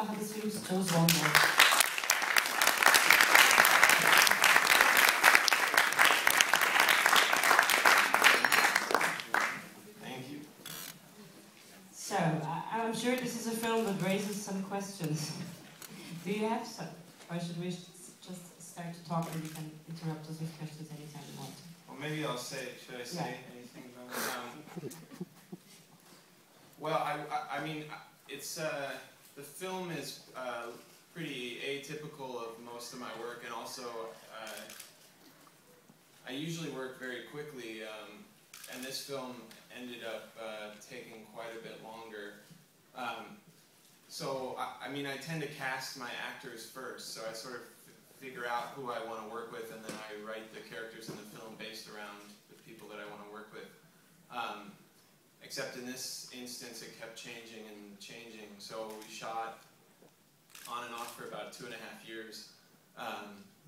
hade till Swanberg. Thank you. So, I'm sure this is a film that raises some questions. Do you have some? Or should we just start to talk and you can interrupt us with questions anytime you want? Well, maybe I'll say, should I say anything about well, I mean, it's, the film is pretty atypical of most of my work, and also I usually work very quickly, and this film ended up taking quite a bit longer. So, I mean, I tend to cast my actors first, so I sort of figure out who I want to work with, and then I write the characters in the film based around the people that I want to work with. Except in this instance, it kept changing and changing. So we shot on and off for about 2.5 years.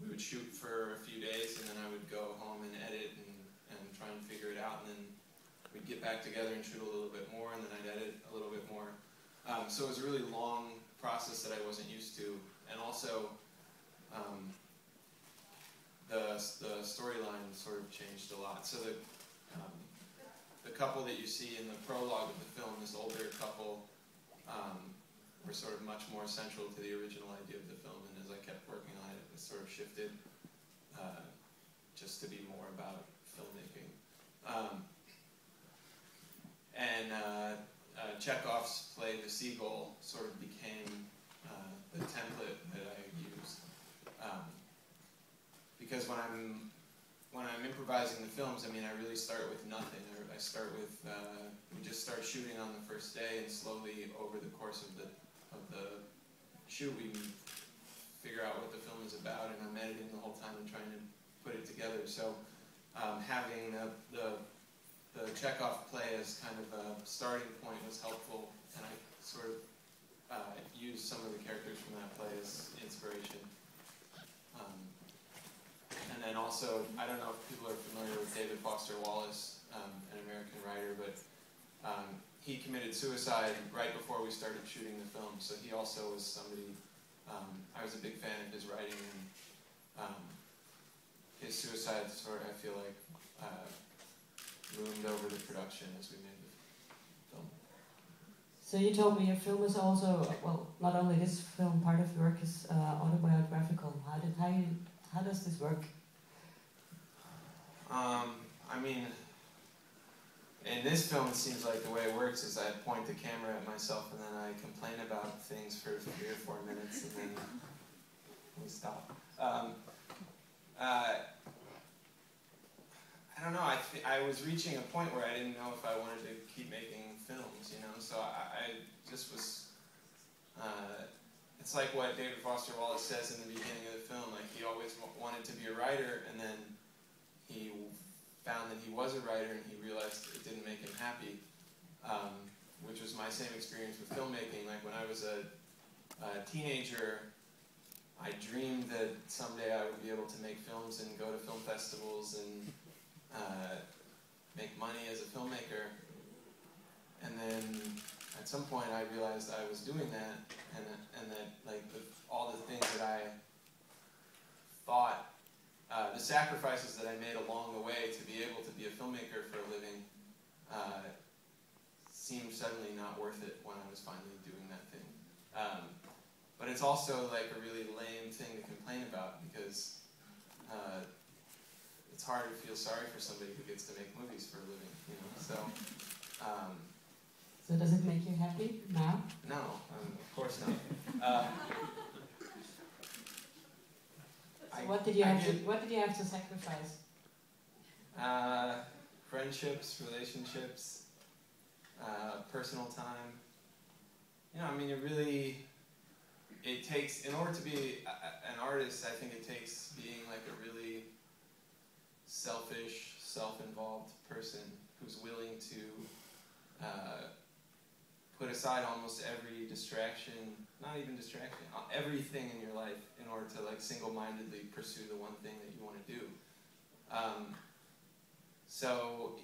We would shoot for a few days, and then I would go home and edit and try and figure it out, and then we'd get back together and shoot a little bit more, and then I'd edit a little bit more. So it was a really long process that I wasn't used to, and also the storyline sort of changed a lot. So the couple that you see in the prologue of the film, this older couple, were sort of much more central to the original idea of the film, and as I kept working on it, it sort of shifted just to be more about filmmaking. Chekhov's play The Seagull sort of became the template that I used. Because when I'm improvising the films, I mean, I really start with nothing. I start with, we just start shooting on the first day, and slowly over the course of the shoot, we figure out what the film is about, and I'm editing the whole time and trying to put it together. So having the Chekhov play as kind of a starting point was helpful, and I sort of used some of the characters from that play as inspiration. And then also, I don't know if people are familiar with David Foster Wallace, an American writer, but he committed suicide right before we started shooting the film, so he also was somebody, I was a big fan of his writing, and his suicide sort of, I feel like, loomed over the production as we made the film. So you told me your film is also, well, not only this film, part of your work is autobiographical. How does this work? I mean, in this film, it seems like the way it works is I point the camera at myself, and then I complain about things for 3 or 4 minutes, and then we stop. I don't know, I was reaching a point where I didn't know if I wanted to keep making films, you know, so I just was, it's like what David Foster Wallace says in the beginning of the film, like he always wanted to be a writer, and then he found that he was a writer, and he realized it didn't make him happy, which was my same experience with filmmaking. Like when I was a teenager, I dreamed that someday I would be able to make films and go to film festivals and make money as a filmmaker. And then at some point I realized I was doing that, and that like all the things that I thought, the sacrifices that I made along the way to be able to be a filmmaker for a living seemed suddenly not worth it when I was finally doing that thing. But it's also like a really lame thing to complain about, because it's hard to feel sorry for somebody who gets to make movies for a living, you know. So. So does it make you happy now? No, of course not. So what did you have to sacrifice? Friendships, relationships, personal time. You know, I mean, it takes, in order to be an artist, I think it takes being like a really selfish, self-involved person who's willing to put aside almost every distraction, not even distraction, everything in your life in order to like single-mindedly pursue the one thing that you want to do. So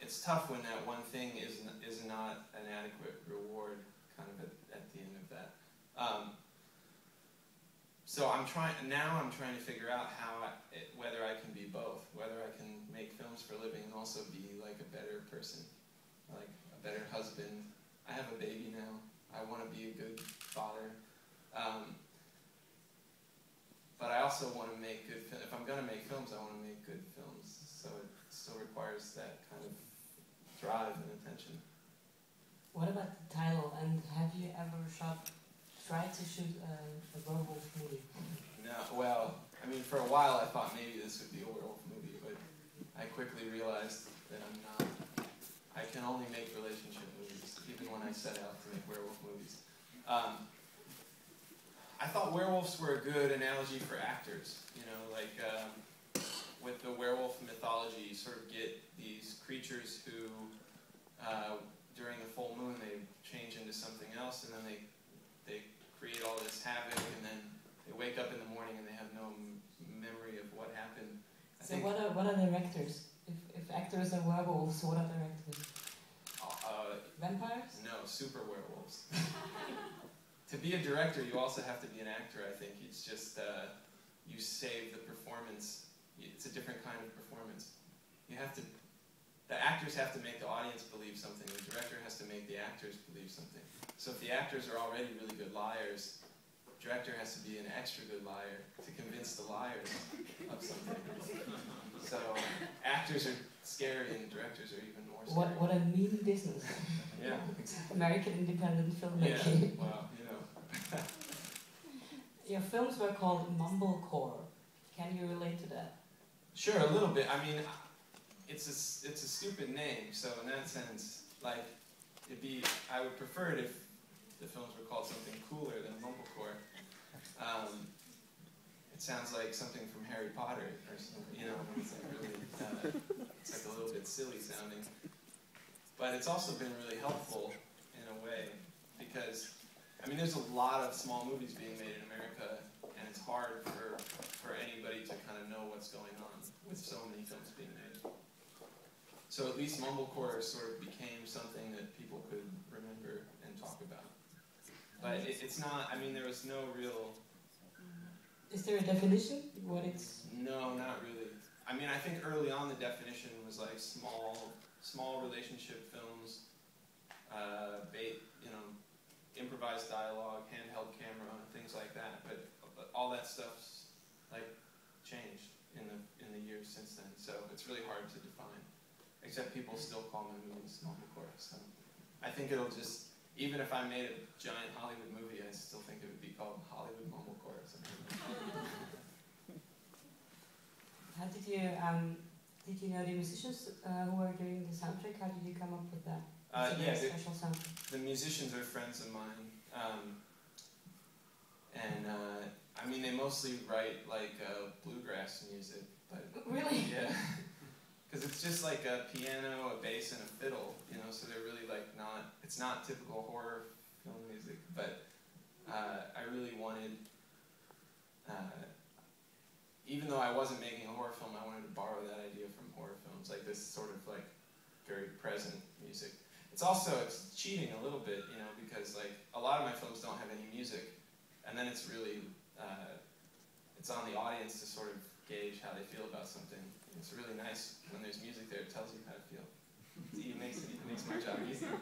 it's tough when that one thing is not an adequate reward kind of at the end of So I'm trying to figure out whether I can be both, whether I can make films for a living and also be like a better person, like a better husband. I have a baby now. I want to be a good father. But I also want to make good films. If I'm going to make films, I want to make good films. So it still requires that kind of drive and attention. What about the title? And have you ever tried to shoot a werewolf movie? No, well, I mean, for a while I thought maybe this would be a werewolf movie, but I quickly realized that I'm not. I can only make relationship movies, even when I set out to make werewolf movies. I thought werewolves were a good analogy for actors. You know, like with the werewolf mythology, you sort of get these creatures who, during the full moon, they change into something else, and then they create all this havoc, and then they wake up in the morning and they have no memory of what happened. What are their actors? If actors are werewolves, what are their actors? Vampires? No, super werewolves. To be a director, you also have to be an actor, I think. It's just, you save the performance. It's a different kind of performance. The actors have to make the audience believe something. The director has to make the actors believe something. So if the actors are already really good liars, the director has to be an extra good liar to convince the liars of something. So actors are scary and directors are even more scary. What a mean business. Yeah. American independent filmmaking. Yeah, well, you know. Your films were called mumblecore. Can you relate to that? Sure, a little bit. I mean, it's a stupid name, so in that sense, like, I would prefer it if the films were called something cooler than mumblecore. It sounds like something from Harry Potter or something, you know, it's like really, it's like a little bit silly sounding. But it's also been really helpful in a way, because, I mean, there's a lot of small movies being made in America, and it's hard for anybody to kind of know what's going on with so many films being made. So at least mumblecore sort of became something that people could remember and talk about. But it's not, I mean, there was no real... Is there a definition? What it's... No, not really. I mean, I think early on the definition was like small relationship films, improvised dialogue, handheld camera, things like that. But all that stuff's like changed in the years since then. So it's really hard to define. Except people still call my movies mumblecore. So I think it'll just, even if I made a giant Hollywood movie, I still think it would be called Hollywood mumblecore or something. How did you know the musicians who were doing the soundtrack? How did you come up with that? Yeah, special soundtrack. The musicians are friends of mine, I mean, they mostly write like bluegrass music, but really, yeah, because it's just like a piano, a bass, and a fiddle, you know. So they're really like it's not typical horror film music, but I really wanted. Even though I wasn't making a horror film, I wanted to borrow that idea from horror films, like this sort of like very present music. It's cheating a little bit, you know, because like a lot of my films don't have any music, and then it's really, it's on the audience to sort of gauge how they feel about something. It's really nice when there's music there, it tells you how to feel. It makes my job easier.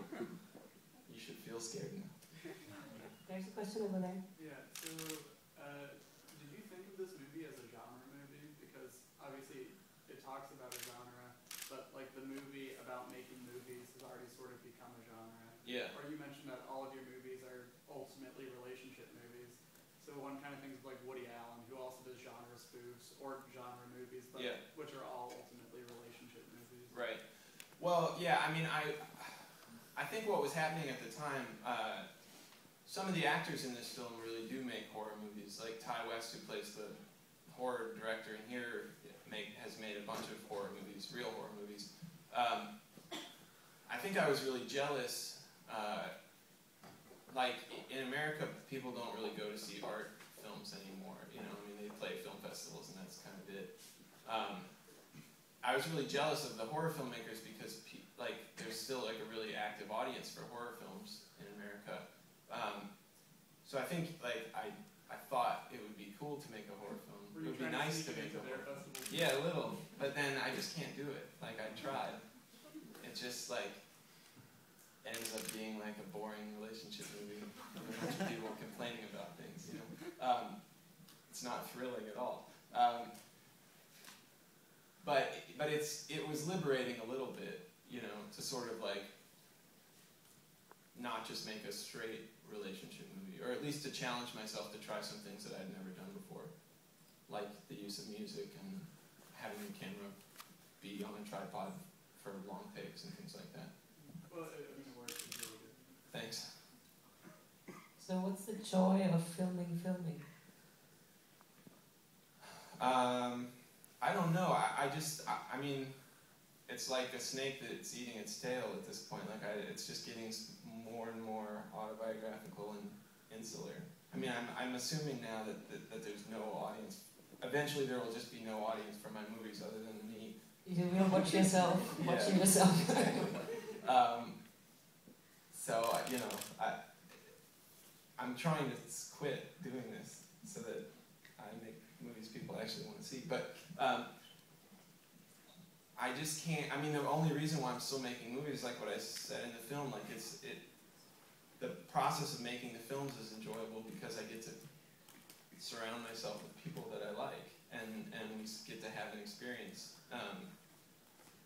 You should feel scared now. There's a question over there. Yeah, so did you think of this movie as a genre movie? Because obviously it talks about a genre, but like the movie about making movies has already sort of become a genre. Yeah. Or you mentioned that all of your movies are ultimately relationship movies. So one kind of things like Woody Allen, who also does genre spoofs or genre movies, but which are all ultimately relationship movies. Right. Well, yeah, I mean, I think what was happening at the time, some of the actors in this film really do make horror movies. Like Ty West, who plays the horror director in here, has made a bunch of horror movies, real horror movies. I think I was really jealous. Like, in America, people don't really go to see art films anymore. You know, I mean, they play film festivals and that's kind of it. I was really jealous of the horror filmmakers because, like, there's still like a really active audience for horror films in America. So I think, like, I thought it would be cool to make a horror film. Were It you would be trying nice to to make a their horror film. festival? Yeah, a little. But then I just can't do it. Like, I tried. It just, like, ends up being like a boring relationship movie. A bunch of people complaining about things, you know. It's not thrilling at all. But it was liberating a little bit, you know, to sort of like not just make a straight relationship movie, or at least to challenge myself to try some things that I'd never done before, like the use of music and having the camera be on a tripod for long takes and things like that. Well, I mean, it works. It's really good. Thanks. So what's the joy of filming? I don't know. I mean, it's like a snake that's eating its tail at this point. Like, it's just getting more and more autobiographical and insular. I mean, I'm assuming now that there's no audience. Eventually, there will just be no audience for my movies other than me. You will watch yourself, watching Yeah, yourself. Exactly. So, you know, I'm trying to quit doing this so that I make movies people actually want to see. But I just can't. I mean, the only reason why I'm still making movies, like what I said in the film, like the process of making the films is enjoyable because I get to surround myself with people that I like, and we get to have an experience.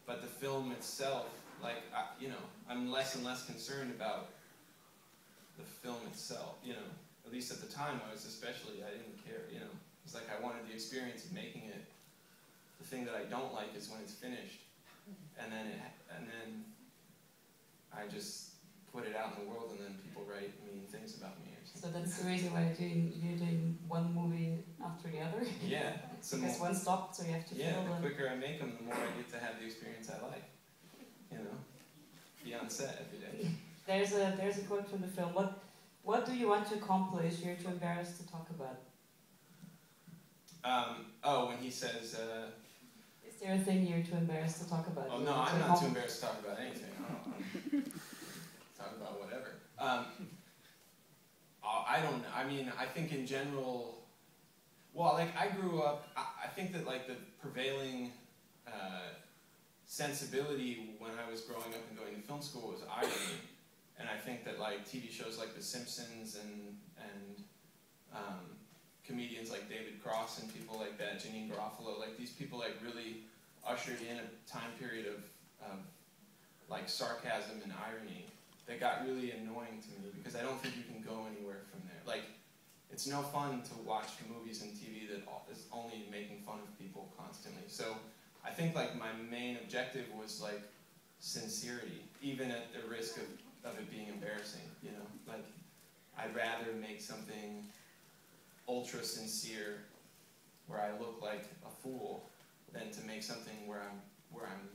But the film itself, like, you know, I'm less and less concerned about the film itself, you know. At least at the time, I didn't care, you know. It's like I wanted the experience of making it. The thing that I don't like is when it's finished, and then I just put it out in the world, and then people write mean things about me. Or So something. that's the reason why you're doing one movie after the other? Yeah. Because one stopped, so you have to Yeah, fill the quicker I make them, the more I get to have the experience I like. You know, be on set every day. There's a quote from the film. What do you want to accomplish? You're too embarrassed to talk about. When he says. Is there a thing you're too embarrassed to talk about? Oh no, I'm not too embarrassed to talk about anything. Talk about whatever. I don't know. I mean, I think in general. Well, like I grew up. I think that like the prevailing sensibility when I was growing up and going to film school was irony, and I think that like TV shows like The Simpsons and comedians like David Cross and people like that, Janine Garofalo, like these people like really ushered in a time period of like sarcasm and irony that got really annoying to me because I don't think you can go anywhere from there. Like, it's no fun to watch movies and TV that is only making fun of people constantly. So I think like my main objective was like sincerity, even at the risk of it being embarrassing, you know? Like, I'd rather make something ultra sincere where I look like a fool than to make something where I'm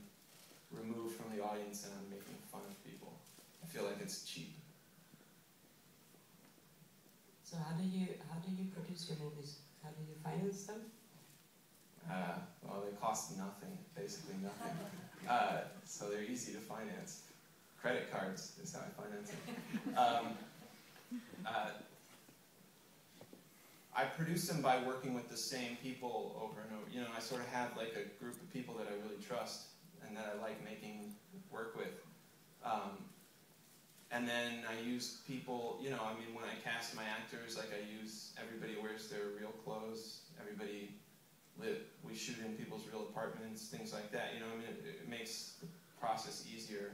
removed from the audience and I'm making fun of people. I feel like it's cheap. So how do you produce your movies? How do you finance them? Well, they cost nothing, basically nothing. So they're easy to finance. Credit cards is how I finance it. I produce them by working with the same people over and over. You know, I sort of have like a group of people that I really trust and that I like making work with. And then I use people, you know, I mean, when I cast my actors, like everybody wears their real clothes, we shoot in people's real apartments, things like that. You know, I mean, it makes the process easier.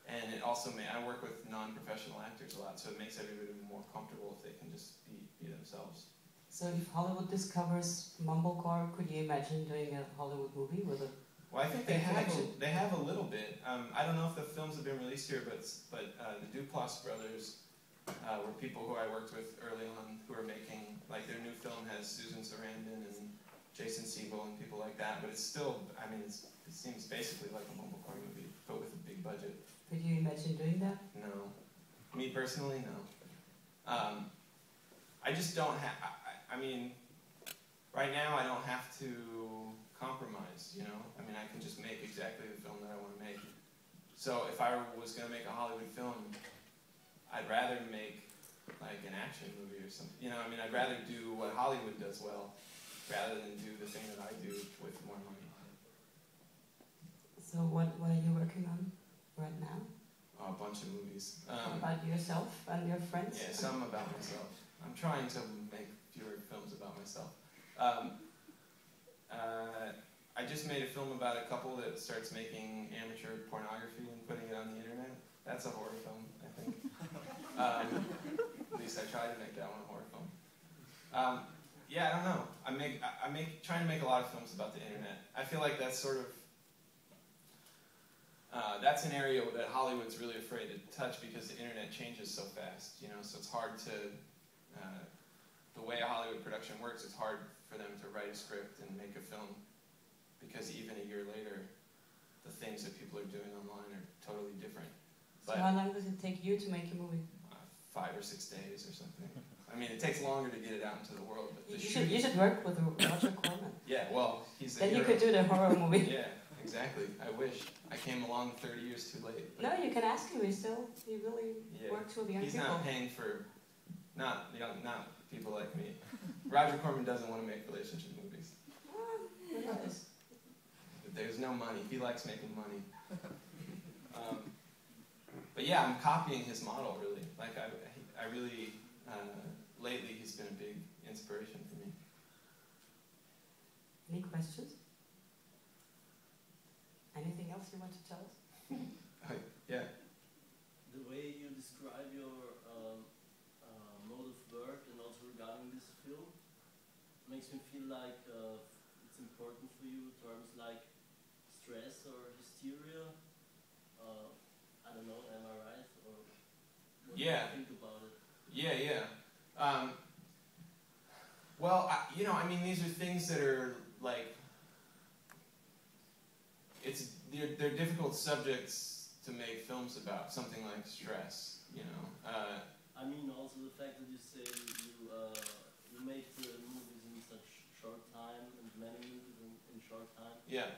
And it also I work with non-professional actors a lot, so it makes everybody more comfortable if they can just be themselves. So if Hollywood discovers mumblecore, could you imagine doing a Hollywood movie with a? Well, I think they have a little bit. I don't know if the films have been released here, but the Duplass brothers were people who I worked with early on who are making, like their new film has Susan Sarandon and Jason Segel and people like that, but it's still, I mean, it seems basically like a mumblecore movie, but with a big budget. Could you imagine doing that? No. Me personally, no. I just don't have, I mean, right now I don't have to compromise, you know? I mean, I can just make exactly the film that I want to make. So if I was going to make a Hollywood film, I'd rather make like an action movie or something. You know, I mean, I'd rather do what Hollywood does well, rather than do the thing that I do with more money. So what are you working on right now? Oh, a bunch of movies. About yourself and your friends? Yeah, some about myself. I'm trying to make fewer films about myself. I just made a film about a couple that starts making amateur pornography and putting it on the internet. That's a horror film, I think. At least I tried to make that one a horror film. Yeah, I don't know. Trying to make a lot of films about the internet. I feel like that's sort of that's an area that Hollywood's really afraid to touch because the internet changes so fast. You know, so it's hard to the way a Hollywood production works. It's hard for them to write a script and make a film because even a year later, the things that people are doing online are totally different. So how long does it take you to make a movie? 5 or 6 days or something. I mean, it takes longer to get it out into the world. But You should work with Roger Corman. Yeah, well, he's the Then hero. you could do the horror movie. Yeah, exactly. I wish. I came along 30 years too late. No, you can ask him. He really works with young He's people. not paying for, not people like me. Roger Corman doesn't want to make relationship movies. Who knows? There's no money. He likes making money. But yeah, I'm copying his model, really. Like, I really, lately he's been a big inspiration for me. Any questions? Anything else you want to tell us? Yeah. The way you describe your mode of work and also regarding this film makes me feel like it's important for you terms like stress or hysteria. I don't know, am I right? Or what do you think about it? Yeah. Well, I mean, these are things that are like, they're difficult subjects to make films about, something like stress, you know. I mean also the fact that you say you make the movies in such short time and many movies in short time. Yeah.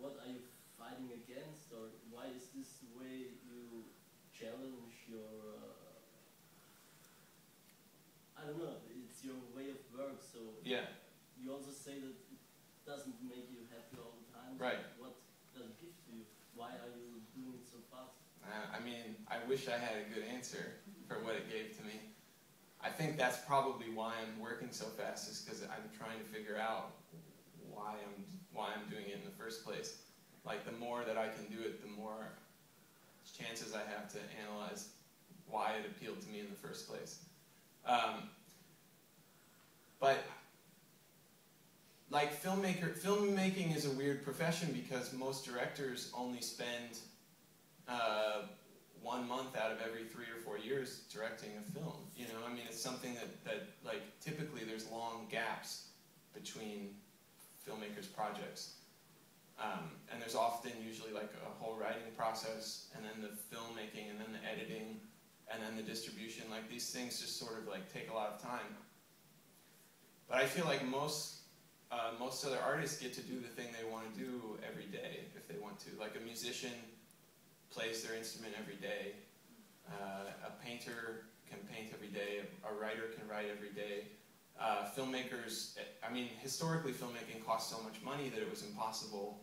What are you fighting against, or why is this the way you challenge your I don't know, it's your way of work, so Yeah. you also say that it doesn't make you happy all the time. Right. So what does it give to you? Why are you doing it so fast? I mean, I wish I had a good answer for what it gave to me. I think that's probably why I'm working so fast, is because I'm trying to figure out why I'm doing it in the first place. Like, the more that I can do it, the more chances I have to analyze why it appealed to me in the first place. But like, filmmaking is a weird profession because most directors only spend 1 month out of every 3 or 4 years directing a film. You know, I mean, it's something that like, typically there's long gaps between filmmakers' projects. And there's often usually like a whole writing process, and then the filmmaking, and then the editing, and then the distribution. Like, these things just sort of like take a lot of time. But I feel like most other artists get to do the thing they want to do every day if they want to. Like, a musician plays their instrument every day. A painter can paint every day. A writer can write every day. Filmmakers, I mean, historically filmmaking cost so much money that it was impossible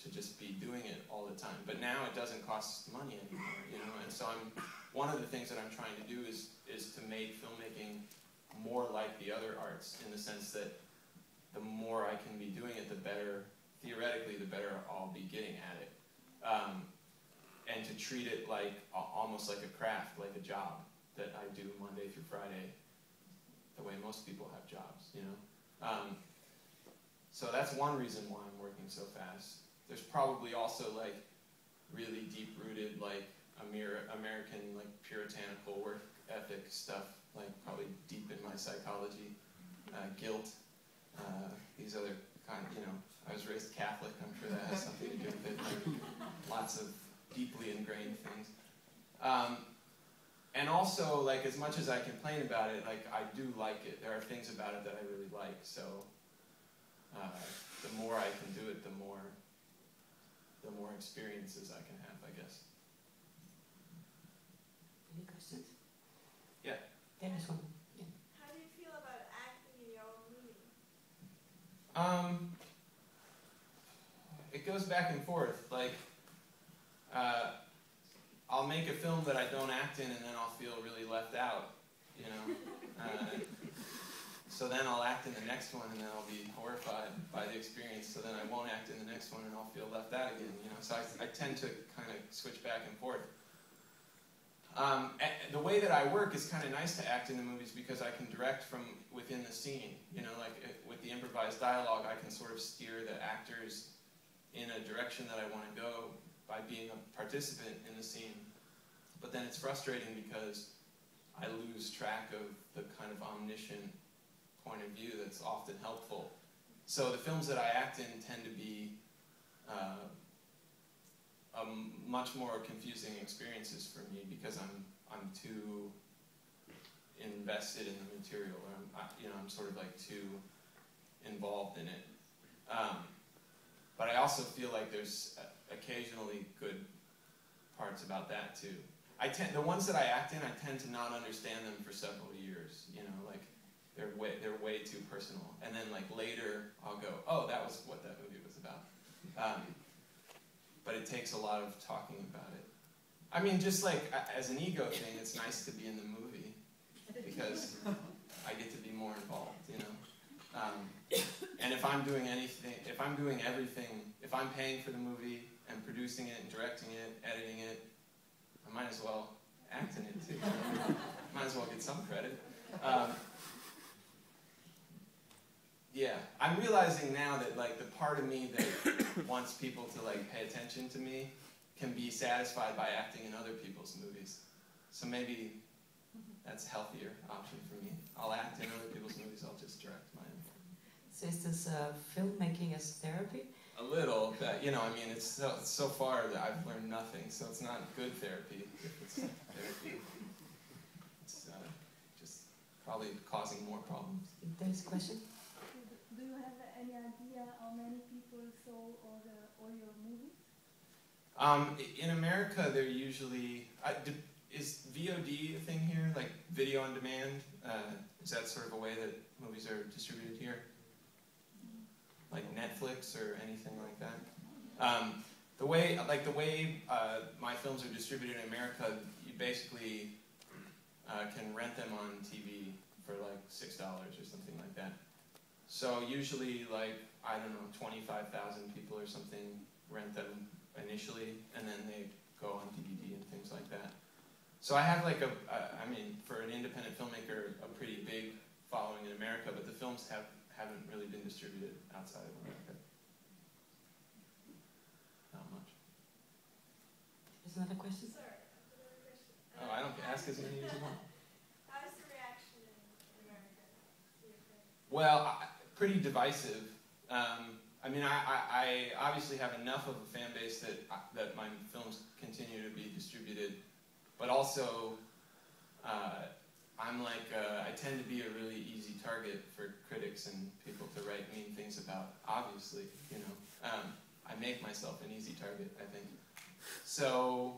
to just be doing it all the time. But now it doesn't cost money anymore, you know? And so one of the things that I'm trying to do is to make filmmaking more like the other arts, in the sense that the more I can be doing it, the better, theoretically, the better I'll be getting at it. And to treat it like, almost like a craft, like a job that I do Monday through Friday, the way most people have jobs, you know? So that's one reason why I'm working so fast. There's probably also like really deep-rooted, like American, like puritanical work ethic stuff, like probably deep in my psychology, guilt, these other kind, you know, I was raised Catholic, I'm sure that has something to do with it, like, lots of deeply ingrained things. And also, like, as much as I complain about it, like, I do like it. There are things about it that I really like, so the more I can do it, the more experiences I can have, I guess. Any questions? Yeah. goes back and forth. Like, I'll make a film that I don't act in, and then I'll feel really left out, you know. So then I'll act in the next one, and then I'll be horrified by the experience. So then I won't act in the next one, and I'll feel left out again, you know. So I tend to kind of switch back and forth. The way that I work is kind of nice to act in the movies because I can direct from within the scene. You know, like with the improvised dialogue, I can sort of steer the actors in a direction that I want to go by being a participant in the scene. But then it's frustrating because I lose track of the kind of omniscient point of view that's often helpful. So the films that I act in tend to be much more confusing experiences for me because I'm too invested in the material, or I'm sort of like too involved in it. But I also feel like there's occasionally good parts about that too. The ones that I act in, I tend to not understand them for several years. You know, like they're way too personal, and then like later I'll go, oh, that was what that movie was about. But it takes a lot of talking about it. I mean, just like as an ego thing, it's nice to be in the movie because I get to be more involved, you know. And if I'm doing anything, if I'm doing everything, if I'm paying for the movie and producing it and directing it, editing it, I might as well act in it too. Might as well get some credit. Yeah, I'm realizing now that like the part of me that wants people to like pay attention to me can be satisfied by acting in other people's movies. So maybe that's a healthier option for me. I'll act in other people's movies, I'll just direct mine. So is this filmmaking as therapy? A little, but you know, I mean, it's so far that I've learned nothing, so it's not good therapy if it's therapy. It's just probably causing more problems. There's a question? Do you have any idea how many people saw all your movies? In America, they're usually... is VOD a thing here? Like video on demand? Is that sort of a way that movies are distributed here? Like Netflix or anything like that? The way my films are distributed in America, you basically can rent them on TV for like $6 or something like that. So usually, like, I don't know, 25,000 people or something rent them initially, and then they go on DVD and things like that. So I have like I mean, for an independent filmmaker, a pretty big following in America, but the films haven't really been distributed outside of America. Not much. There's another question? Sorry, another question. Oh, I don't ask as many as you want. How's the reaction in America to your film? Well, pretty divisive. I mean, I obviously have enough of a fan base that my films continue to be distributed, but also I'm like I tend to be a really easy target for critics and people to write mean things about. Obviously, you know, I make myself an easy target, I think. So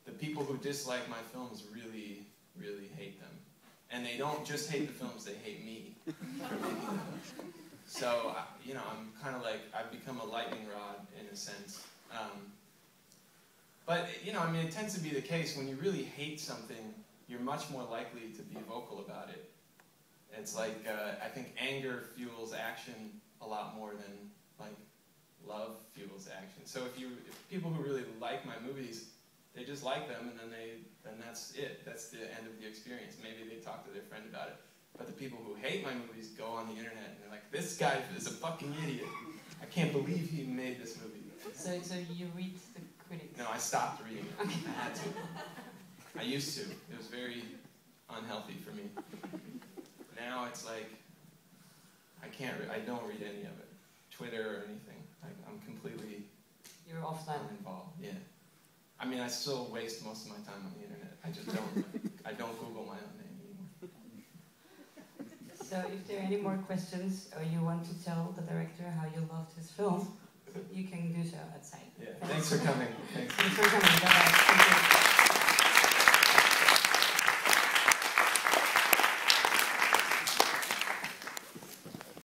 the people who dislike my films really, really hate them. And they don't just hate the films, they hate me for making them. So, you know, I'm kind of like, I've become a lightning rod in a sense. But, you know, I mean, it tends to be the case when you really hate something, you're much more likely to be vocal about it. It's like, I think anger fuels action a lot more than, like, love fuels action. So if people who really like my movies, they just like them, and then that's it. That's the end of the experience. Maybe they talk to their friend about it. But the people who hate my movies go on the internet and they're like, this guy is a fucking idiot. I can't believe he made this movie. So you read the critics? No, I stopped reading it. I had to. I used to. It was very unhealthy for me. Now it's like, I don't read any of it. Twitter or anything. I'm completely... You're offline. Uninvolved, yeah. I mean, I still waste most of my time on the internet. I just don't. I don't Google my own name anymore. So if there are any more questions, or you want to tell the director how you loved his film, you can do so outside. Yeah, thanks for coming. Thanks. Thanks for coming. Bye-bye. Thank you.